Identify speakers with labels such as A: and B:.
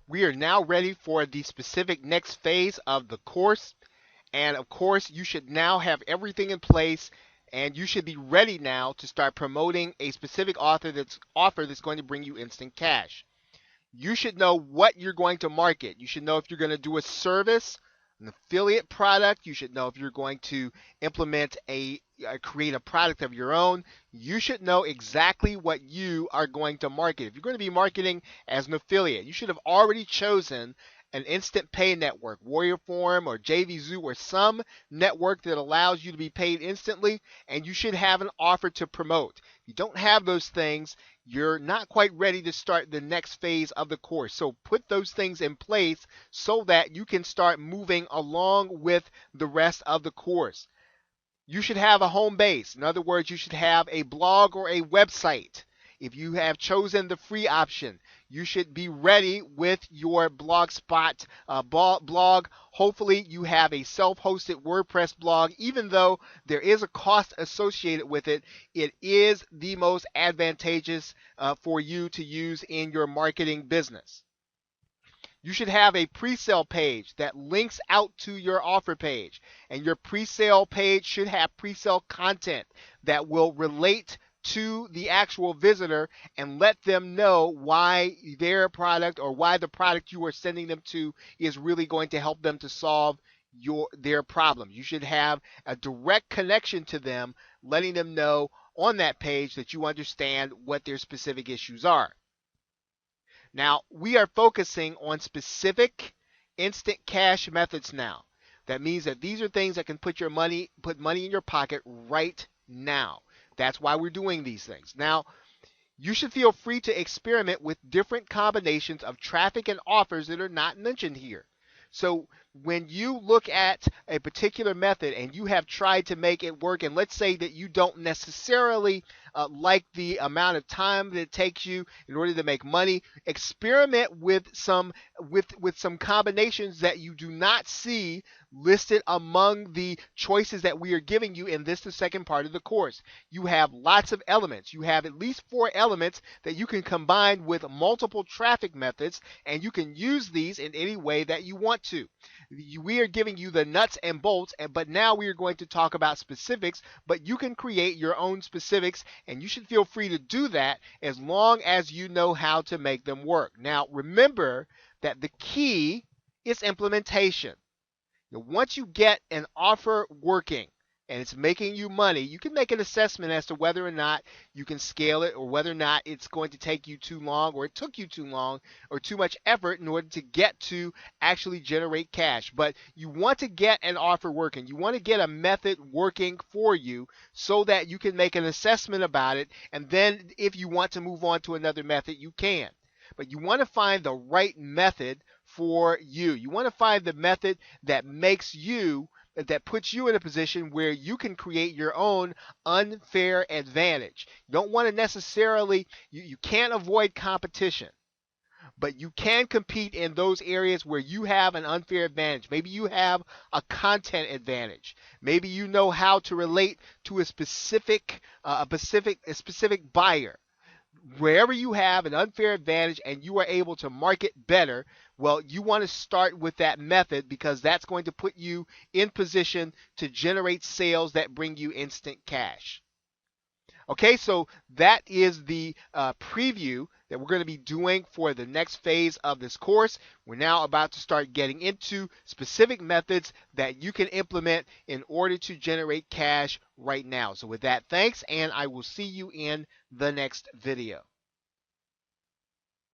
A: We are now ready for the specific next phase of the course. And of course, you should now have everything in place and you should be ready now to start promoting a specific offer that's going to bring you instant cash. You should know what you're going to market. You should know if you're going to do a service, an affiliate product. You should know if you're going to implement create a product of your own. You should know exactly what you are going to market. If you're going to be marketing as an affiliate, you should have already chosen an instant pay network, Warrior Forum or JVZoo or some network that allows you to be paid instantly, and you should have an offer to promote. If you don't have those things, you're not quite ready to start the next phase of the course. So put those things in place so that you can start moving along with the rest of the course. You should have a home base. In other words, you should have a blog or a website. If you have chosen the free option, you should be ready with your blogspot blog. Hopefully you have a self-hosted WordPress blog. Even though there is a cost associated with it, it is the most advantageous for you to use in your marketing business. You should have a pre-sale page that links out to your offer page, and your pre-sale page should have pre-sale content that will relate to the actual visitor and let them know why their product or why the product you are sending them to is really going to help them to solve their problem. You should have a direct connection to them, letting them know on that page that you understand what their specific issues are. Now, we are focusing on specific instant cash methods now. That means that these are things that can put money in your pocket right now. That's why we're doing these things. Now, you should feel free to experiment with different combinations of traffic and offers that are not mentioned here. So when you look at a particular method and you have tried to make it work, and let's say that you don't necessarily like the amount of time that it takes you in order to make money, experiment with some combinations that you do not see listed among the choices that we are giving you in the second part of the course. You have lots of elements. You have at least 4 elements that you can combine with multiple traffic methods, and you can use these in any way that you want to. We are giving you the nuts and bolts, but now we are going to talk about specifics, but you can create your own specifics, and you should feel free to do that as long as you know how to make them work. Now, remember that the key is implementation. Once you get an offer working and it's making you money, you can make an assessment as to whether or not you can scale it or whether or not it's going to take you too long or it took you too long or too much effort in order to get to actually generate cash. But you want to get an offer working. You want to get a method working for you so that you can make an assessment about it. And then if you want to move on to another method, you can. But you want to find the right method for you. You want to find the method that puts you in a position where you can create your own unfair advantage. You don't want to necessarily, you can't avoid competition, but you can compete in those areas where you have an unfair advantage. Maybe you have a content advantage. Maybe you know how to relate to a specific buyer. Wherever you have an unfair advantage and you are able to market better, well, you want to start with that method because that's going to put you in position to generate sales that bring you instant cash. Okay, so that is the preview that we're going to be doing for the next phase of this course. We're now about to start getting into specific methods that you can implement in order to generate cash right now. So with that, thanks, and I will see you in the next video.